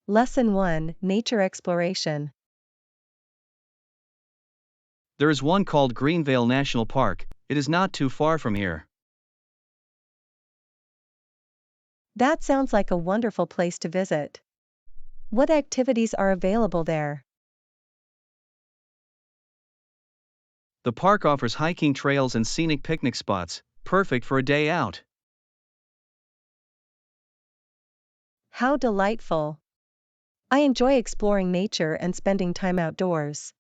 Lesson 1, Nature Exploration. There is one called Greenvale National Park. It is not too far from here. That sounds like a wonderful place to visit. What activities are available there? The park offers hiking trails and scenic picnic spots, perfect for a day out. How delightful! I enjoy exploring nature and spending time outdoors.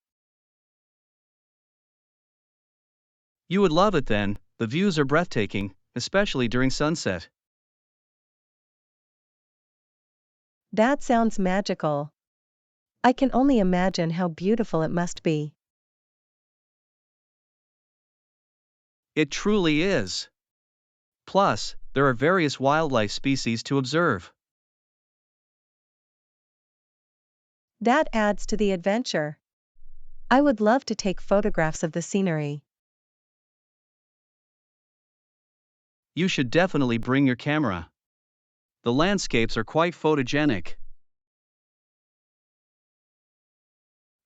You would love it then. The views are breathtaking, especially during sunset. That sounds magical. I can only imagine how beautiful it must be. It truly is. Plus, there are various wildlife species to observe. That adds to the adventure. I would love to take photographs of the scenery. You should definitely bring your camera. The landscapes are quite photogenic.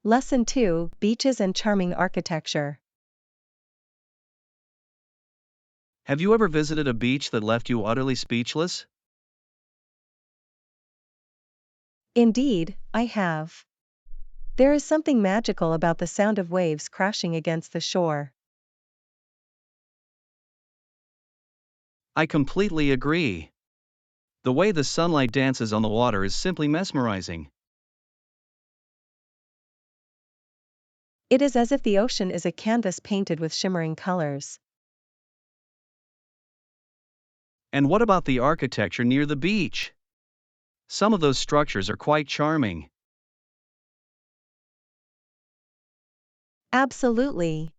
Lesson 2, Beaches and Charming Architecture. Have you ever visited a beach that left you utterly speechless? Indeed, I have. There is something magical about the sound of waves crashing against the shore. I completely agree. The way the sunlight dances on the water is simply mesmerizing. It is as if the ocean is a canvas painted with shimmering colors. And what about the architecture near the beach? Some of those structures are quite charming. Absolutely.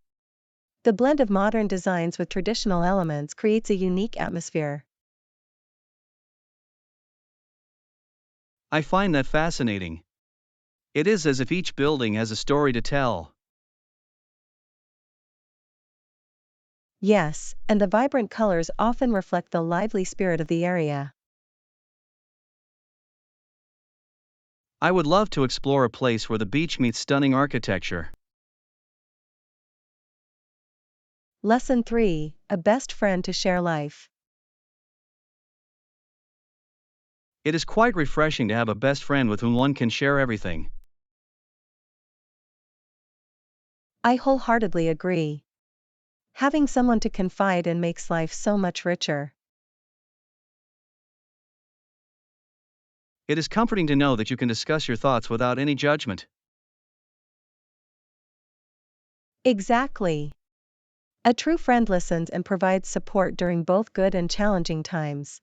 The blend of modern designs with traditional elements creates a unique atmosphere. I find that fascinating. It is as if each building has a story to tell. Yes, and the vibrant colors often reflect the lively spirit of the area. I would love to explore a place where the beach meets stunning architecture. Lesson 3, A Best Friend to Share Life. It is quite refreshing to have a best friend with whom one can share everything. I wholeheartedly agree. Having someone to confide in makes life so much richer. It is comforting to know that you can discuss your thoughts without any judgment. Exactly. A true friend listens and provides support during both good and challenging times.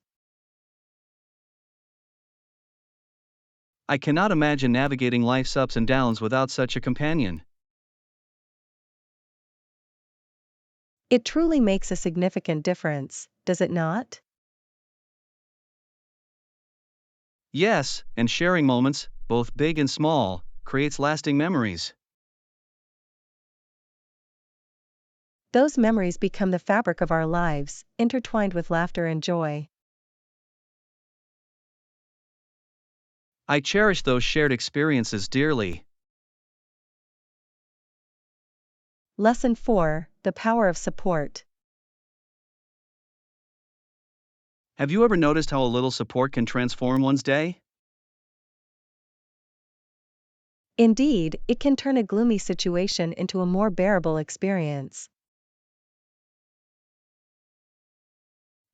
I cannot imagine navigating life's ups and downs without such a companion. It truly makes a significant difference, does it not? Yes, and sharing moments, both big and small, creates lasting memories. Those memories become the fabric of our lives, intertwined with laughter and joy. I cherish those shared experiences dearly. Lesson 4, The Power of Support. Have you ever noticed how a little support can transform one's day? Indeed, it can turn a gloomy situation into a more bearable experience.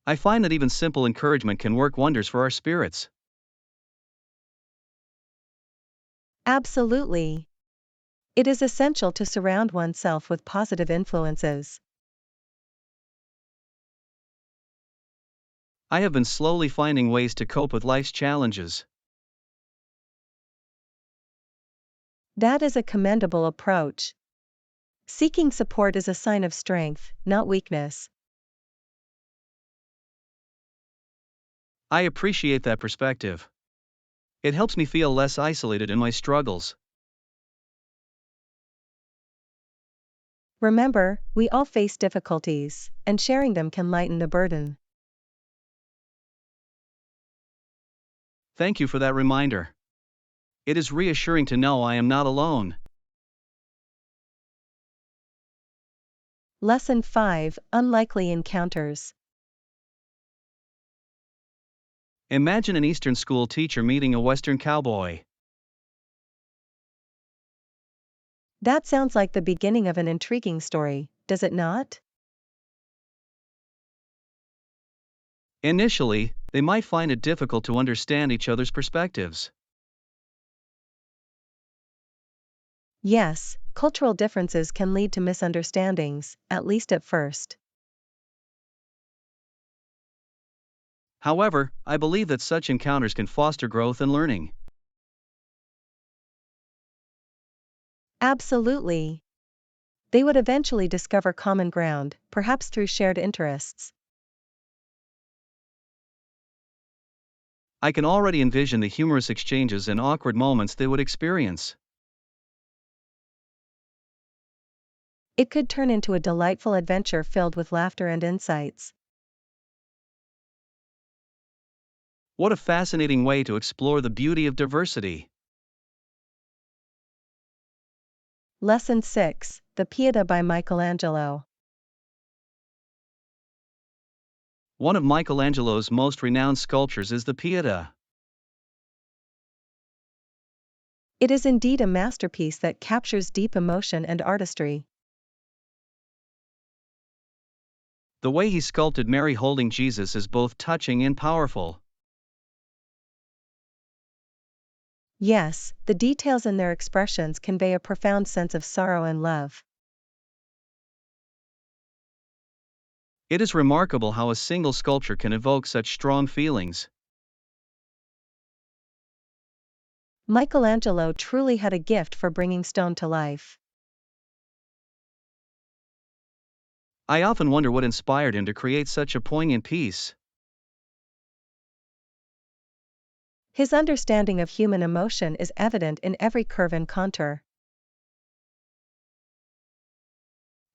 I find that even simple encouragement can work wonders for our spirits. Absolutely. It is essential to surround oneself with positive influences. I have been slowly finding ways to cope with life's challenges. That is a commendable approach. Seeking support is a sign of strength, not weakness. I appreciate that perspective. It helps me feel less isolated in my struggles. Remember, we all face difficulties, and sharing them can lighten the burden. Thank you for that reminder. It is reassuring to know I am not alone. Lesson 5, Unlikely Encounters. Imagine an Eastern school teacher meeting a Western cowboy. That sounds like the beginning of an intriguing story, does it not? Initially, they might find it difficult to understand each other's perspectives. Yes, cultural differences can lead to misunderstandings, at least at first. However, I believe that such encounters can foster growth and learning. Absolutely. They would eventually discover common ground, perhaps through shared interests. I can already envision the humorous exchanges and awkward moments they would experience. It could turn into a delightful adventure filled with laughter and insights. What a fascinating way to explore the beauty of diversity. Lesson 6, The Pietà by Michelangelo. One of Michelangelo's most renowned sculptures is the Pietà. It is indeed a masterpiece that captures deep emotion and artistry. The way he sculpted Mary holding Jesus is both touching and powerful. Yes, the details in their expressions convey a profound sense of sorrow and love. It is remarkable how a single sculpture can evoke such strong feelings. Michelangelo truly had a gift for bringing stone to life. I often wonder what inspired him to create such a poignant piece. His understanding of human emotion is evident in every curve and contour.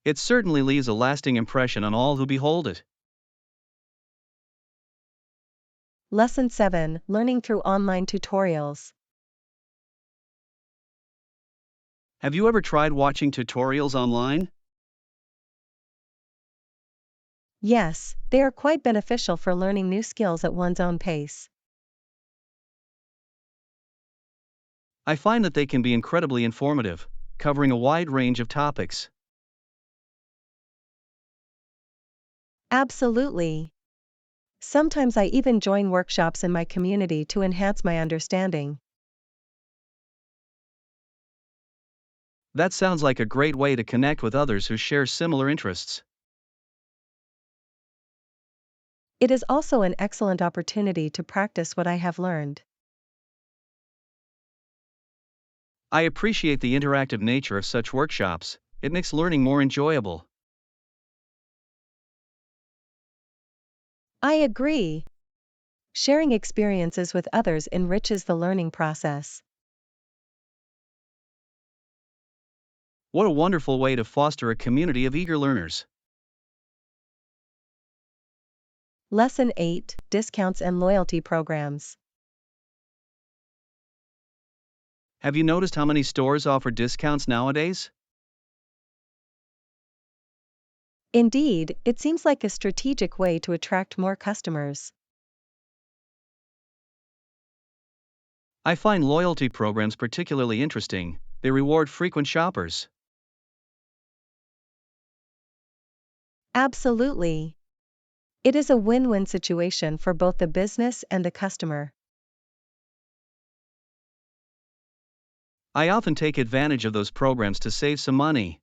It certainly leaves a lasting impression on all who behold it. Lesson 7, Learning through online tutorials. Have you ever tried watching tutorials online? Yes, they are quite beneficial for learning new skills at one's own pace. I find that they can be incredibly informative, covering a wide range of topics. Absolutely. Sometimes I even join workshops in my community to enhance my understanding. That sounds like a great way to connect with others who share similar interests. It is also an excellent opportunity to practice what I have learned. I appreciate the interactive nature of such workshops. It makes learning more enjoyable. I agree. Sharing experiences with others enriches the learning process. What a wonderful way to foster a community of eager learners. Lesson 8, Discounts and Loyalty Programs. Have you noticed how many stores offer discounts nowadays? Indeed, it seems like a strategic way to attract more customers. I find loyalty programs particularly interesting. They reward frequent shoppers. Absolutely. It is a win-win situation for both the business and the customer. I often take advantage of those programs to save some money.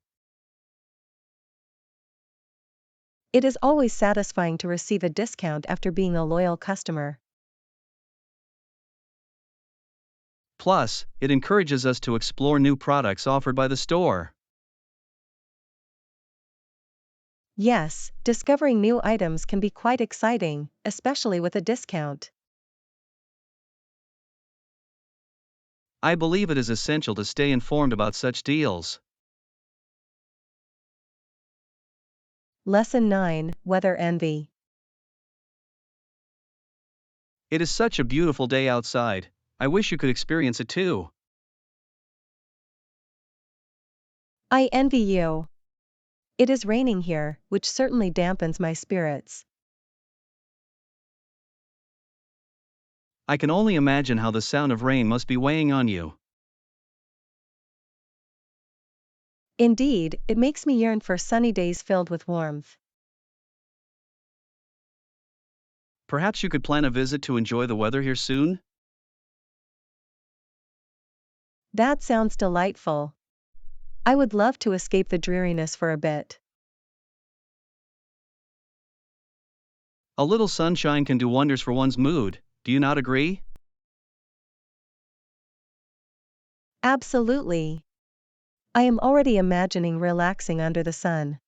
It is always satisfying to receive a discount after being a loyal customer. Plus, it encourages us to explore new products offered by the store. Yes, discovering new items can be quite exciting, especially with a discount. I believe it is essential to stay informed about such deals. Lesson 9, Weather Envy. It is such a beautiful day outside. I wish you could experience it too. I envy you. It is raining here, which certainly dampens my spirits. I can only imagine how the sound of rain must be weighing on you. Indeed, it makes me yearn for sunny days filled with warmth. Perhaps you could plan a visit to enjoy the weather here soon? That sounds delightful. I would love to escape the dreariness for a bit. A little sunshine can do wonders for one's mood, do you not agree? Absolutely. I am already imagining relaxing under the sun.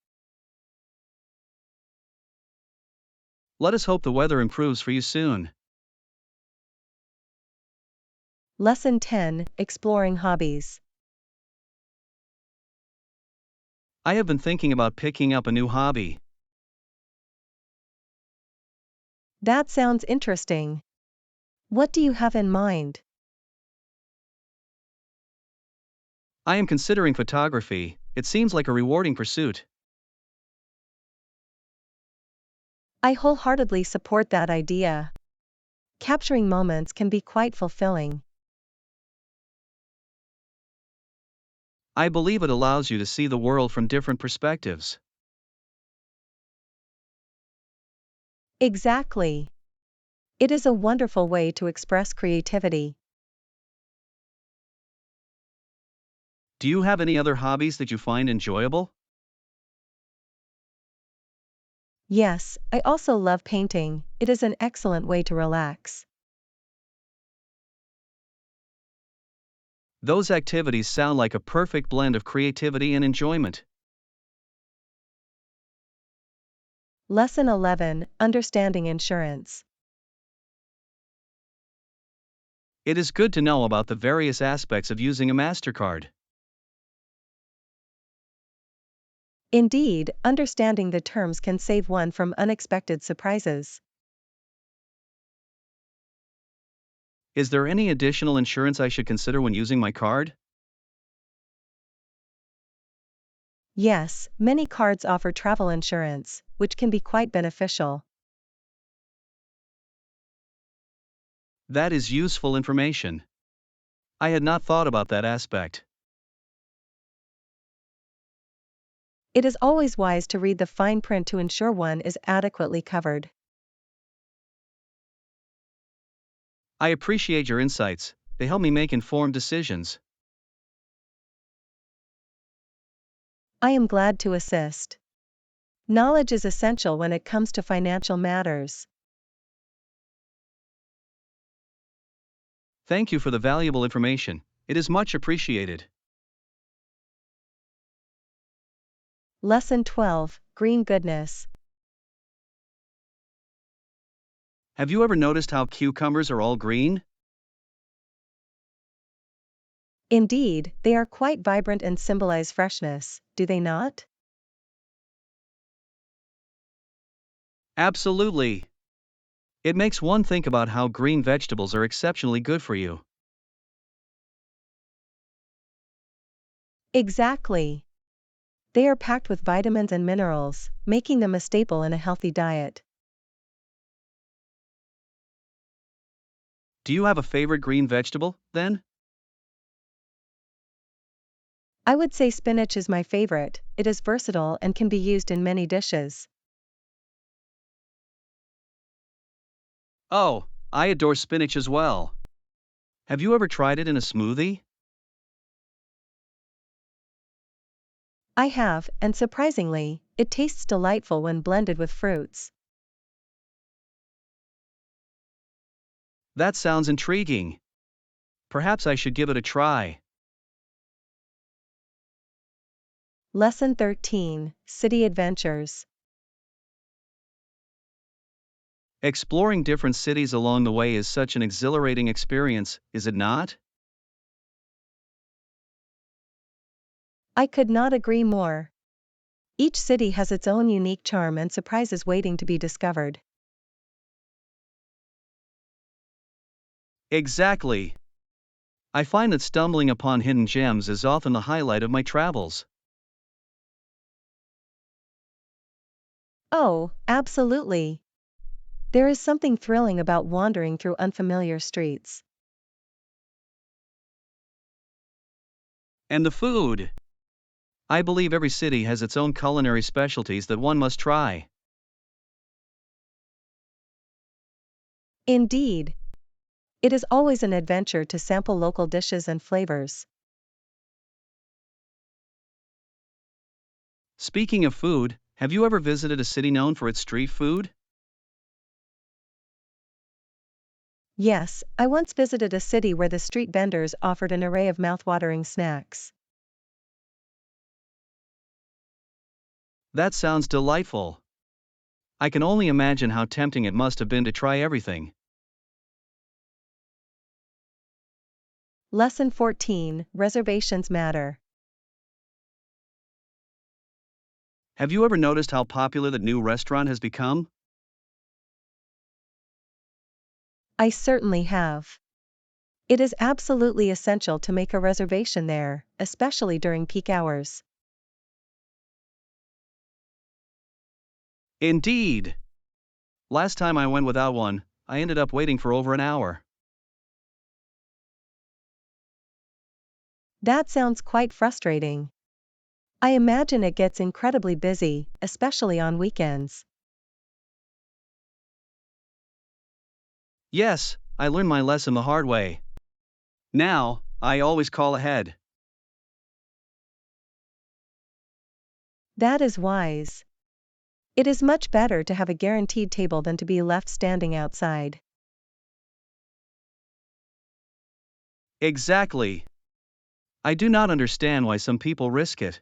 Let us hope the weather improves for you soon. Lesson 10: Exploring Hobbies. I have been thinking about picking up a new hobby. That sounds interesting. What do you have in mind? I am considering photography, it seems like a rewarding pursuit. I wholeheartedly support that idea. Capturing moments can be quite fulfilling. I believe it allows you to see the world from different perspectives. Exactly. It is a wonderful way to express creativity. Do you have any other hobbies that you find enjoyable? Yes, I also love painting. It is an excellent way to relax. Those activities sound like a perfect blend of creativity and enjoyment. Lesson 11: Understanding Insurance. It is good to know about the various aspects of using a MasterCard. Indeed, understanding the terms can save one from unexpected surprises. Is there any additional insurance I should consider when using my card? Yes, many cards offer travel insurance, which can be quite beneficial. That is useful information. I had not thought about that aspect. It is always wise to read the fine print to ensure one is adequately covered. I appreciate your insights, they help me make informed decisions. I am glad to assist. Knowledge is essential when it comes to financial matters. Thank you for the valuable information, it is much appreciated. Lesson 12: Green Goodness. Have you ever noticed how cucumbers are all green? Indeed, they are quite vibrant and symbolize freshness, do they not? Absolutely. It makes one think about how green vegetables are exceptionally good for you. Exactly. They are packed with vitamins and minerals, making them a staple in a healthy diet. Do you have a favorite green vegetable, then? I would say spinach is my favorite. It is versatile and can be used in many dishes. Oh, I adore spinach as well. Have you ever tried it in a smoothie? I have, and surprisingly, it tastes delightful when blended with fruits. That sounds intriguing. Perhaps I should give it a try. Lesson 13: City Adventures. Exploring different cities along the way is such an exhilarating experience, is it not? I could not agree more. Each city has its own unique charm and surprises waiting to be discovered. Exactly. I find that stumbling upon hidden gems is often the highlight of my travels. Oh, absolutely. There is something thrilling about wandering through unfamiliar streets. And the food. I believe every city has its own culinary specialties that one must try. Indeed, it is always an adventure to sample local dishes and flavors. Speaking of food, have you ever visited a city known for its street food? Yes, I once visited a city where the street vendors offered an array of mouthwatering snacks. That sounds delightful. I can only imagine how tempting it must have been to try everything. Lesson 14: Reservations matter. Have you ever noticed how popular the new restaurant has become? I certainly have. It is absolutely essential to make a reservation there, especially during peak hours. Indeed. Last time I went without one, I ended up waiting for over an hour. That sounds quite frustrating. I imagine it gets incredibly busy, especially on weekends. Yes, I learned my lesson the hard way. Now, I always call ahead. That is wise. It is much better to have a guaranteed table than to be left standing outside. Exactly. I do not understand why some people risk it.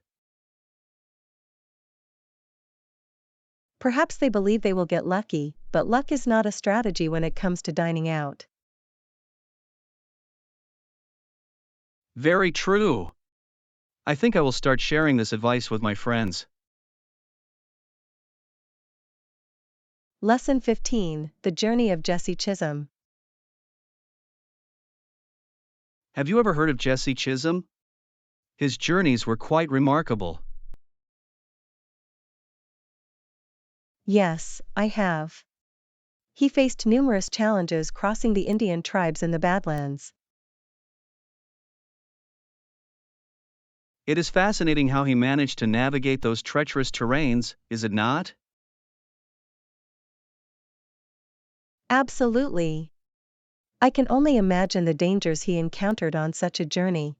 Perhaps they believe they will get lucky, but luck is not a strategy when it comes to dining out. Very true. I think I will start sharing this advice with my friends. Lesson 15: The Journey of Jesse Chisholm. Have you ever heard of Jesse Chisholm? His journeys were quite remarkable. Yes, I have. He faced numerous challenges crossing the Indian tribes in the Badlands. It is fascinating how he managed to navigate those treacherous terrains, is it not? Absolutely. I can only imagine the dangers he encountered on such a journey.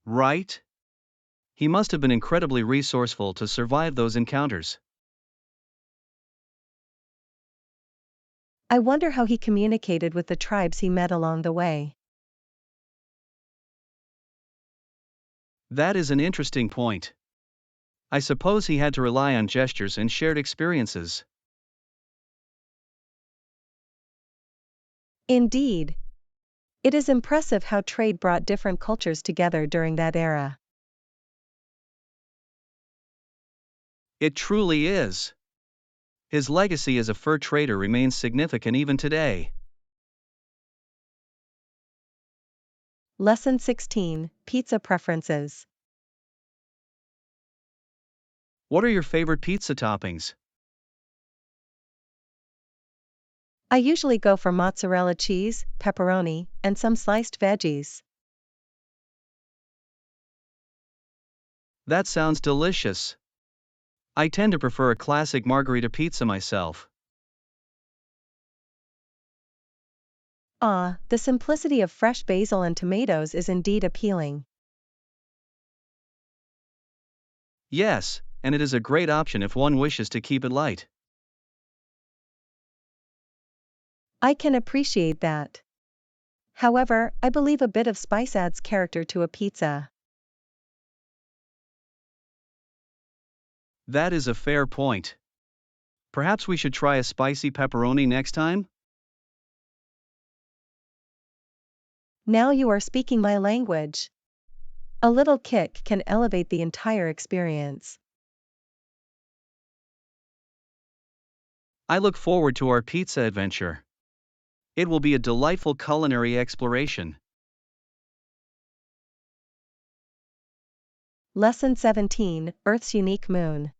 Right? He must have been incredibly resourceful to survive those encounters. I wonder how he communicated with the tribes he met along the way. That is an interesting point. I suppose he had to rely on gestures and shared experiences. Indeed. It is impressive how trade brought different cultures together during that era. It truly is. His legacy as a fur trader remains significant even today. Lesson 16: Pizza Preferences. What are your favorite pizza toppings? I usually go for mozzarella cheese, pepperoni, and some sliced veggies. That sounds delicious. I tend to prefer a classic margherita pizza myself. Ah, the simplicity of fresh basil and tomatoes is indeed appealing. Yes, and it is a great option if one wishes to keep it light. I can appreciate that. However, I believe a bit of spice adds character to a pizza. That is a fair point. Perhaps we should try a spicy pepperoni next time? Now you are speaking my language. A little kick can elevate the entire experience. I look forward to our pizza adventure. It will be a delightful culinary exploration. Lesson 17, Earth's unique moon.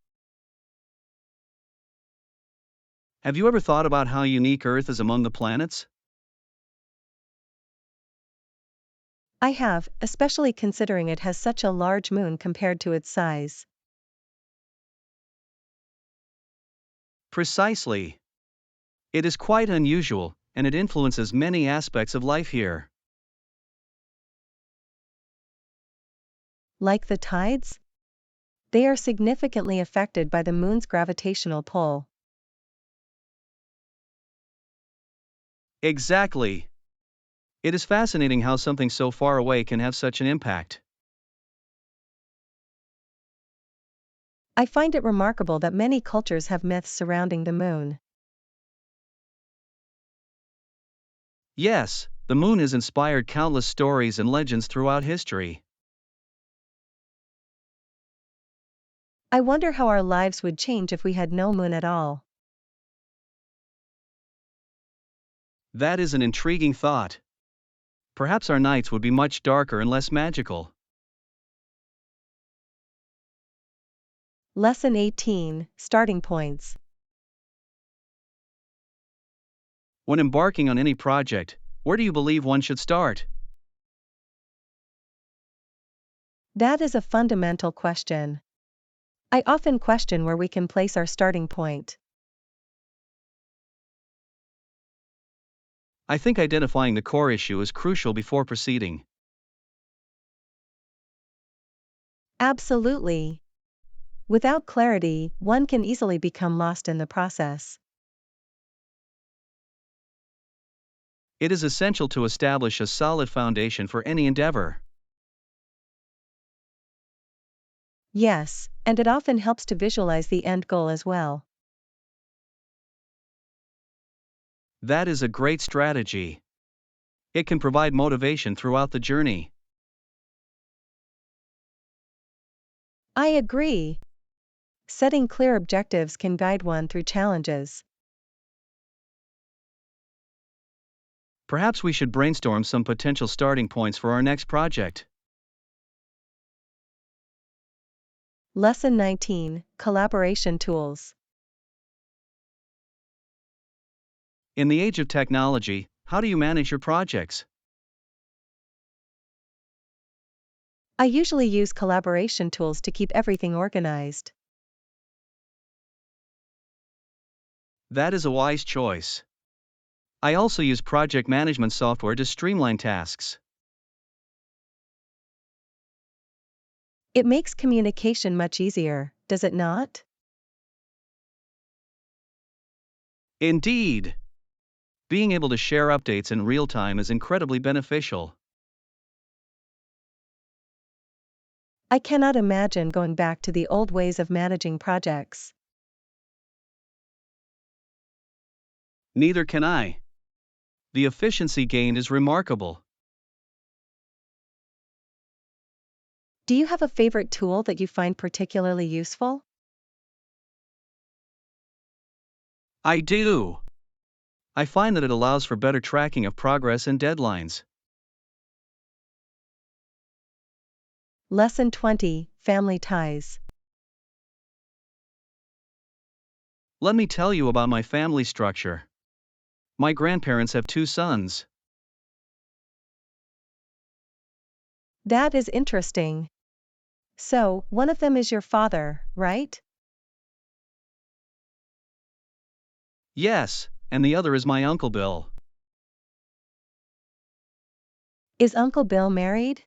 Have you ever thought about how unique Earth is among the planets? I have, especially considering it has such a large moon compared to its size. Precisely. It is quite unusual, and it influences many aspects of life here. Like the tides? They are significantly affected by the moon's gravitational pull. Exactly. It is fascinating how something so far away can have such an impact. I find it remarkable that many cultures have myths surrounding the moon. Yes, the moon has inspired countless stories and legends throughout history. I wonder how our lives would change if we had no moon at all. That is an intriguing thought. Perhaps our nights would be much darker and less magical. Lesson 18, Starting Points. When embarking on any project, where do you believe one should start? That is a fundamental question. I often question where we can place our starting point. I think identifying the core issue is crucial before proceeding. Absolutely. Without clarity, one can easily become lost in the process. It is essential to establish a solid foundation for any endeavor. Yes, and it often helps to visualize the end goal as well. That is a great strategy. It can provide motivation throughout the journey. I agree. Setting clear objectives can guide one through challenges. Perhaps we should brainstorm some potential starting points for our next project. Lesson 19, Collaboration Tools. In the age of technology, how do you manage your projects? I usually use collaboration tools to keep everything organized. That is a wise choice. I also use project management software to streamline tasks. It makes communication much easier, does it not? Indeed, being able to share updates in real time is incredibly beneficial. I cannot imagine going back to the old ways of managing projects. Neither can I. The efficiency gained is remarkable. Do you have a favorite tool that you find particularly useful? I do. I find that it allows for better tracking of progress and deadlines. Lesson 20, Family Ties. Let me tell you about my family structure. My grandparents have two sons. That is interesting. So, one of them is your father, right? Yes, and the other is my Uncle Bill. Is Uncle Bill married?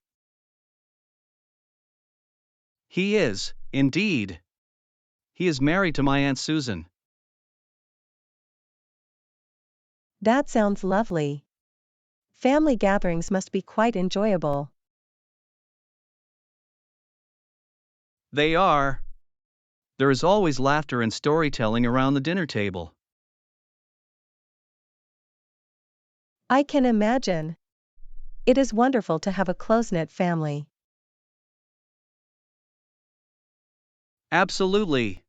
He is, indeed. He is married to my Aunt Susan. That sounds lovely. Family gatherings must be quite enjoyable. They are. There is always laughter and storytelling around the dinner table. I can imagine. It is wonderful to have a close-knit family. Absolutely.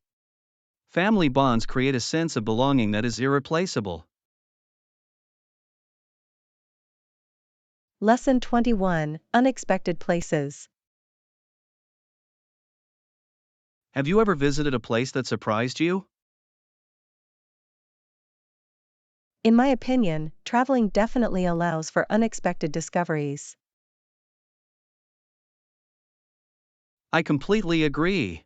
Family bonds create a sense of belonging that is irreplaceable. Lesson 21, Unexpected Places. Have you ever visited a place that surprised you? In my opinion, traveling definitely allows for unexpected discoveries. I completely agree.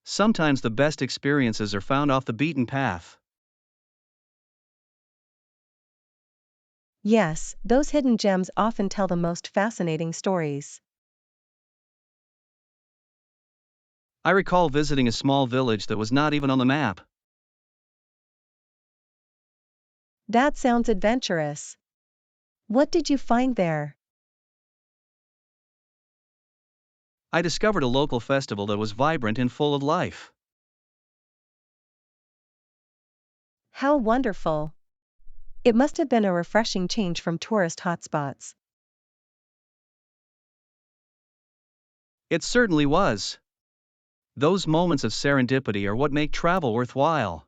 Sometimes the best experiences are found off the beaten path. Yes, those hidden gems often tell the most fascinating stories. I recall visiting a small village that was not even on the map. That sounds adventurous. What did you find there? I discovered a local festival that was vibrant and full of life. How wonderful! It must have been a refreshing change from tourist hotspots. It certainly was. Those moments of serendipity are what make travel worthwhile.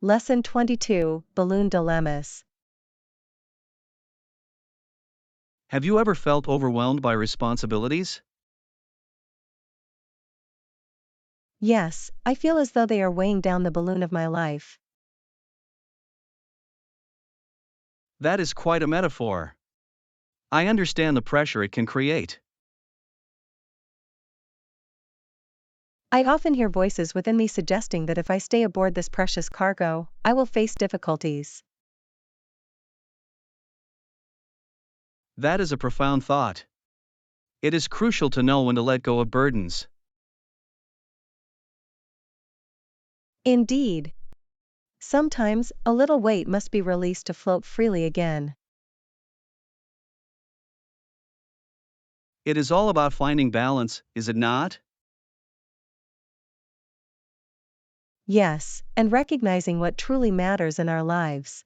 Lesson 22, Balloon Dilemmas. Have you ever felt overwhelmed by responsibilities? Yes, I feel as though they are weighing down the balloon of my life. That is quite a metaphor. I understand the pressure it can create. I often hear voices within me suggesting that if I stay aboard this precious cargo, I will face difficulties. That is a profound thought. It is crucial to know when to let go of burdens. Indeed. Sometimes, a little weight must be released to float freely again. It is all about finding balance, is it not? Yes, and recognizing what truly matters in our lives.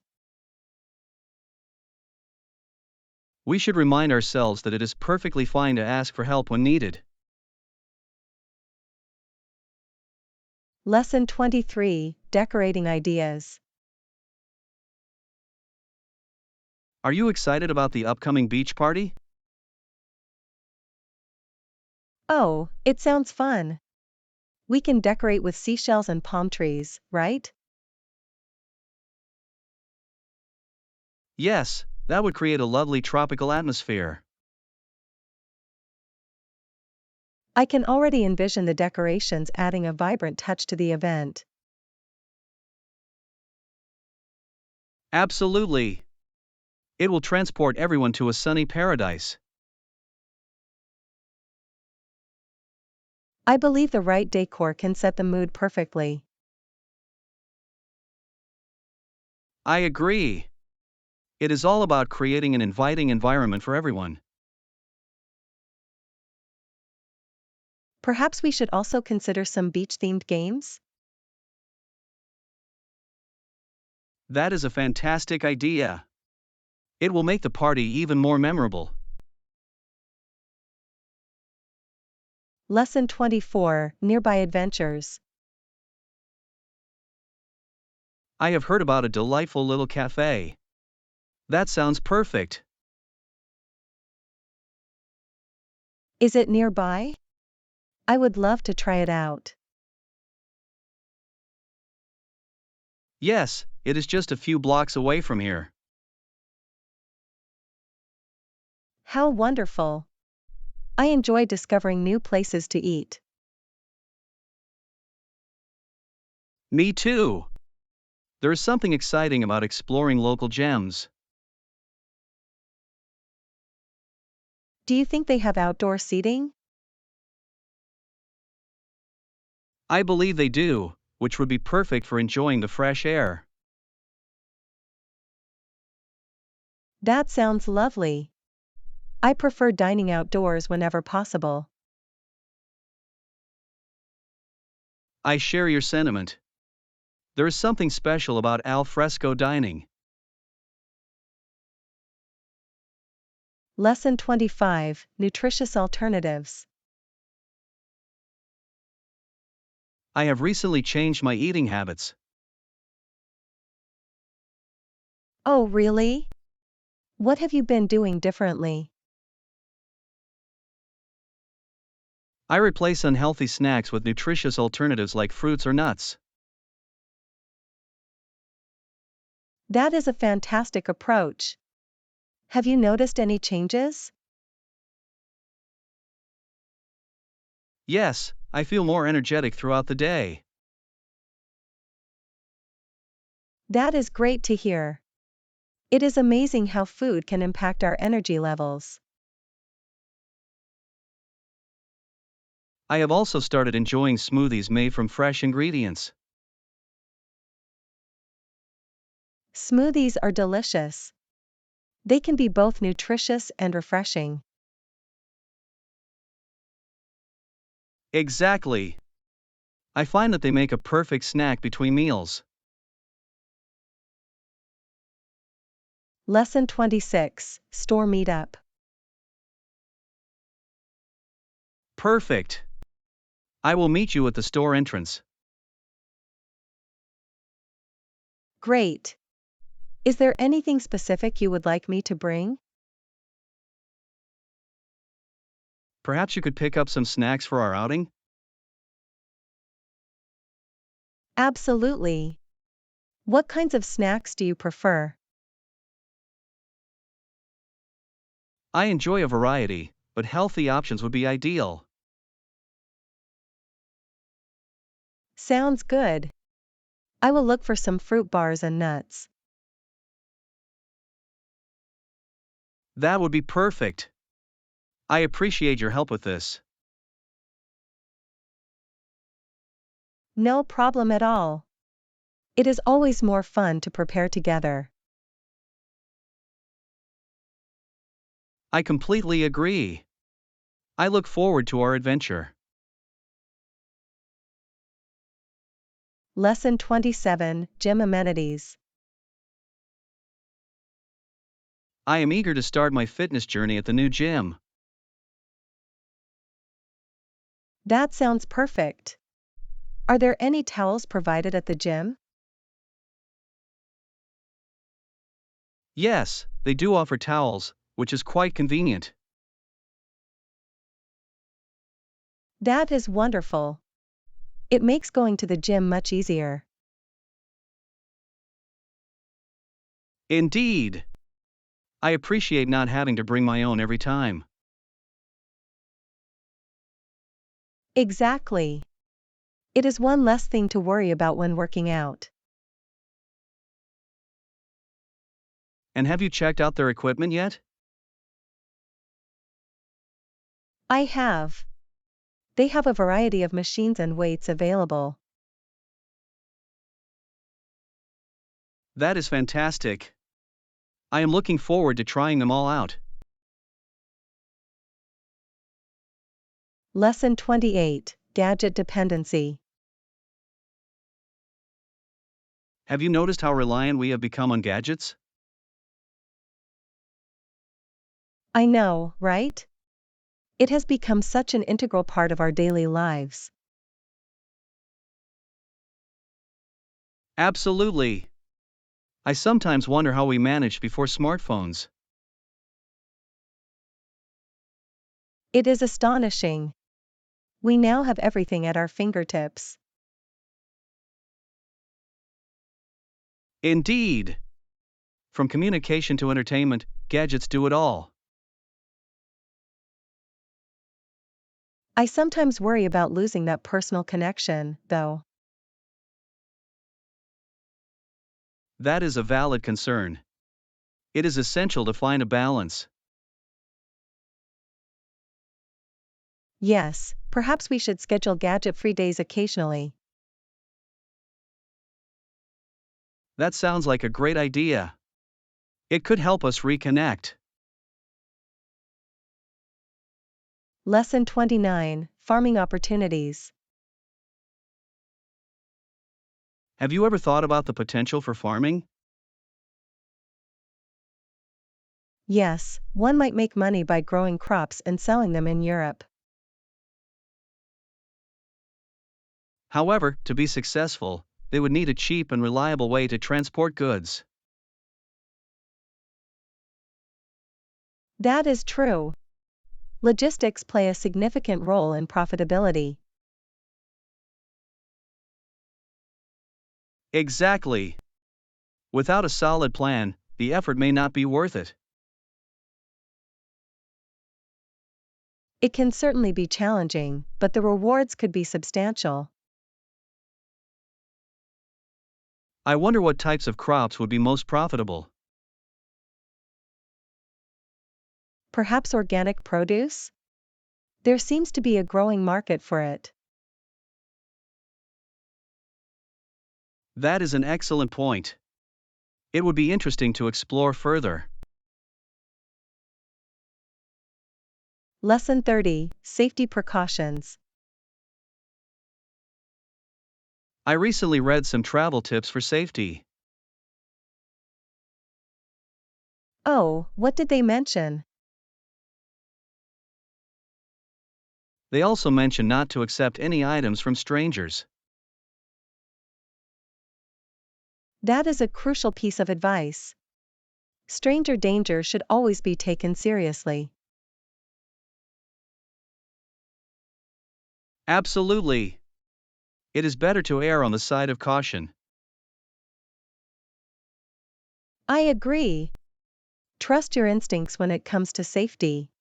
We should remind ourselves that it is perfectly fine to ask for help when needed. Lesson 23, Decorating Ideas. Are you excited about the upcoming beach party? Oh, it sounds fun. We can decorate with seashells and palm trees, right? Yes, that would create a lovely tropical atmosphere. I can already envision the decorations adding a vibrant touch to the event. Absolutely. It will transport everyone to a sunny paradise. I believe the right decor can set the mood perfectly. I agree. It is all about creating an inviting environment for everyone. Perhaps we should also consider some beach-themed games? That is a fantastic idea. It will make the party even more memorable. Lesson 24, Nearby Adventures. I have heard about a delightful little cafe. That sounds perfect. Is it nearby? I would love to try it out. Yes, it is just a few blocks away from here. How wonderful! I enjoy discovering new places to eat. Me too. There is something exciting about exploring local gems. Do you think they have outdoor seating? I believe they do, which would be perfect for enjoying the fresh air. That sounds lovely. I prefer dining outdoors whenever possible. I share your sentiment. There is something special about al fresco dining. Lesson 25, Nutritious Alternatives. I have recently changed my eating habits. Oh, really? What have you been doing differently? I replace unhealthy snacks with nutritious alternatives like fruits or nuts. That is a fantastic approach. Have you noticed any changes? Yes, I feel more energetic throughout the day. That is great to hear. It is amazing how food can impact our energy levels. I have also started enjoying smoothies made from fresh ingredients. Smoothies are delicious. They can be both nutritious and refreshing. Exactly. I find that they make a perfect snack between meals. Lesson 26, Store Meetup. Perfect. I will meet you at the store entrance. Great. Is there anything specific you would like me to bring? Perhaps you could pick up some snacks for our outing? Absolutely. What kinds of snacks do you prefer? I enjoy a variety, but healthy options would be ideal. Sounds good. I will look for some fruit bars and nuts. That would be perfect. I appreciate your help with this. No problem at all. It is always more fun to prepare together. I completely agree. I look forward to our adventure. Lesson 27, Gym Amenities. I am eager to start my fitness journey at the new gym. That sounds perfect. Are there any towels provided at the gym? Yes, they do offer towels, which is quite convenient. That is wonderful. It makes going to the gym much easier. Indeed. I appreciate not having to bring my own every time. Exactly. It is one less thing to worry about when working out. And have you checked out their equipment yet? I have. They have a variety of machines and weights available. That is fantastic. I am looking forward to trying them all out. Lesson 28, Gadget Dependency. Have you noticed how reliant we have become on gadgets? I know, right? It has become such an integral part of our daily lives. Absolutely. I sometimes wonder how we managed before smartphones. It is astonishing. We now have everything at our fingertips. Indeed. From communication to entertainment, gadgets do it all. I sometimes worry about losing that personal connection, though. That is a valid concern. It is essential to find a balance. Yes, perhaps we should schedule gadget-free days occasionally. That sounds like a great idea. It could help us reconnect. Lesson 29, Farming Opportunities. Have you ever thought about the potential for farming? Yes, one might make money by growing crops and selling them in Europe. However, to be successful, they would need a cheap and reliable way to transport goods. That is true. Logistics play a significant role in profitability. Exactly. Without a solid plan, the effort may not be worth it. It can certainly be challenging, but the rewards could be substantial. I wonder what types of crops would be most profitable. Perhaps organic produce? There seems to be a growing market for it. That is an excellent point. It would be interesting to explore further. Lesson 30, Safety Precautions. I recently read some travel tips for safety. Oh, what did they mention? They also mention not to accept any items from strangers. That is a crucial piece of advice. Stranger danger should always be taken seriously. Absolutely. It is better to err on the side of caution. I agree. Trust your instincts when it comes to safety.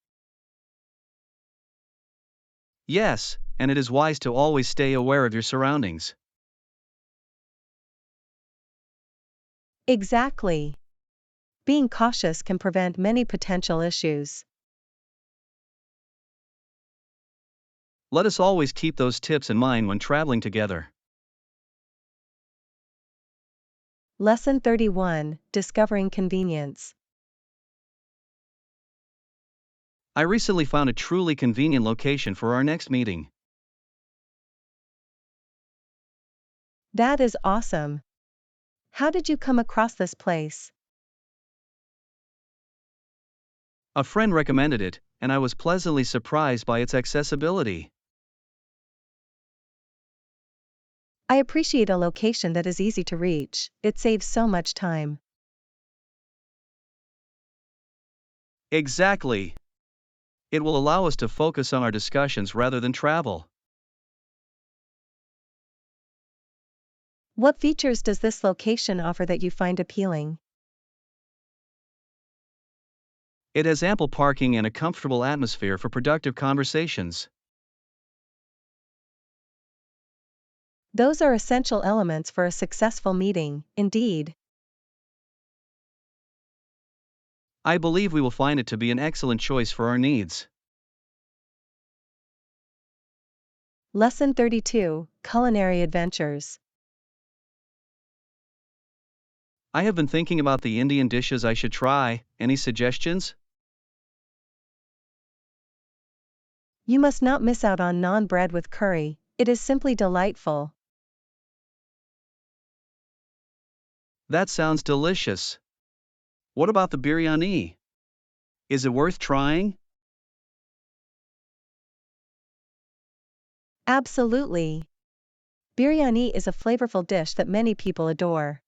Yes, and it is wise to always stay aware of your surroundings. Exactly. Being cautious can prevent many potential issues. Let us always keep those tips in mind when traveling together. Lesson 31, Discovering Convenience. I recently found a truly convenient location for our next meeting. That is awesome. How did you come across this place? A friend recommended it, and I was pleasantly surprised by its accessibility. I appreciate a location that is easy to reach, it saves so much time. Exactly. It will allow us to focus on our discussions rather than travel. What features does this location offer that you find appealing? It has ample parking and a comfortable atmosphere for productive conversations. Those are essential elements for a successful meeting, indeed. I believe we will find it to be an excellent choice for our needs. Lesson 32, Culinary Adventures. I have been thinking about the Indian dishes I should try. Any suggestions? You must not miss out on naan bread with curry, it is simply delightful. That sounds delicious. What about the biryani? Is it worth trying? Absolutely. Biryani is a flavorful dish that many people adore.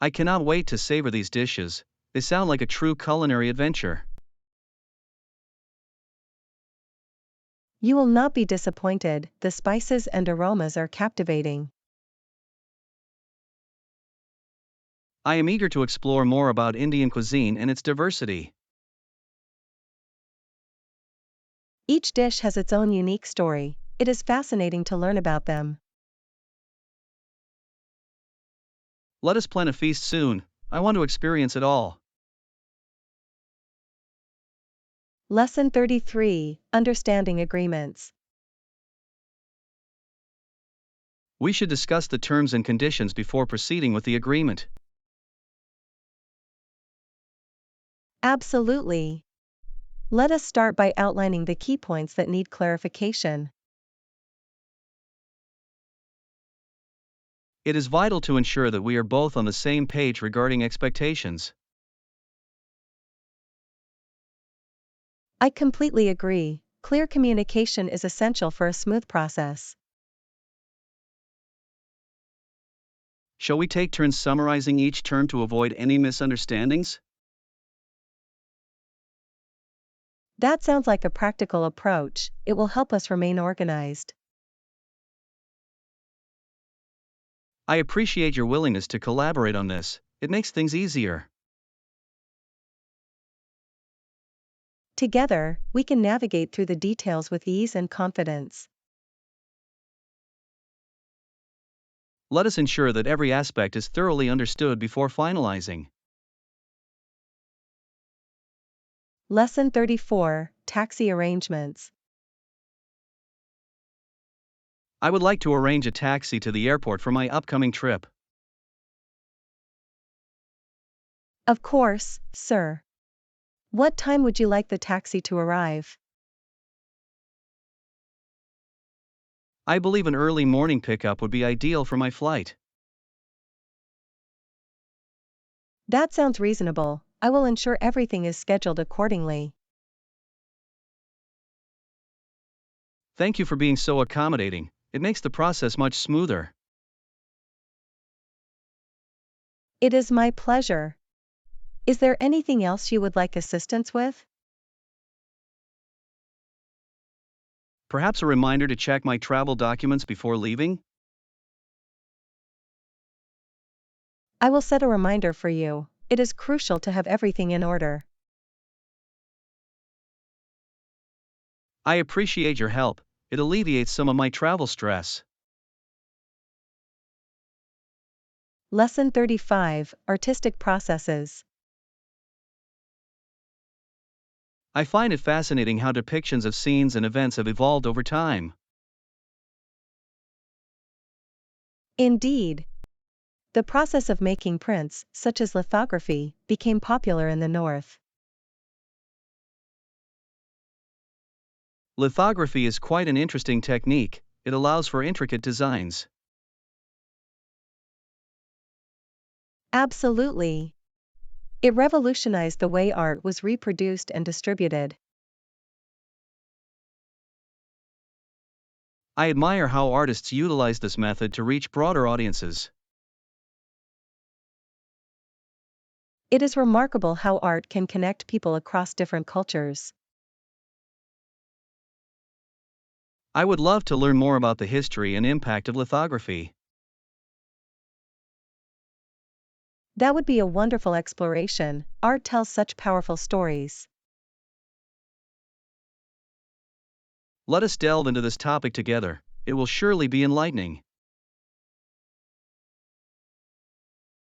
I cannot wait to savor these dishes. They sound like a true culinary adventure. You will not be disappointed, the spices and aromas are captivating. I am eager to explore more about Indian cuisine and its diversity. Each dish has its own unique story, it is fascinating to learn about them. Let us plan a feast soon. I want to experience it all. Lesson 33, Understanding Agreements. We should discuss the terms and conditions before proceeding with the agreement. Absolutely. Let us start by outlining the key points that need clarification. It is vital to ensure that we are both on the same page regarding expectations. I completely agree. Clear communication is essential for a smooth process. Shall we take turns summarizing each term to avoid any misunderstandings? That sounds like a practical approach. It will help us remain organized. I appreciate your willingness to collaborate on this, it makes things easier. Together, we can navigate through the details with ease and confidence. Let us ensure that every aspect is thoroughly understood before finalizing. Lesson 34, Taxi Arrangements. I would like to arrange a taxi to the airport for my upcoming trip. Of course, sir. What time would you like the taxi to arrive? I believe an early morning pickup would be ideal for my flight. That sounds reasonable. I will ensure everything is scheduled accordingly. Thank you for being so accommodating, it makes the process much smoother. It is my pleasure. Is there anything else you would like assistance with? Perhaps a reminder to check my travel documents before leaving? I will set a reminder for you. It is crucial to have everything in order. I appreciate your help, it alleviates some of my travel stress. Lesson 35, Artistic Processes. I find it fascinating how depictions of scenes and events have evolved over time. Indeed. The process of making prints, such as lithography, became popular in the North. Lithography is quite an interesting technique, it allows for intricate designs. Absolutely. It revolutionized the way art was reproduced and distributed. I admire how artists utilize this method to reach broader audiences. It is remarkable how art can connect people across different cultures. I would love to learn more about the history and impact of lithography. That would be a wonderful exploration. Art tells such powerful stories. Let us delve into this topic together, it will surely be enlightening.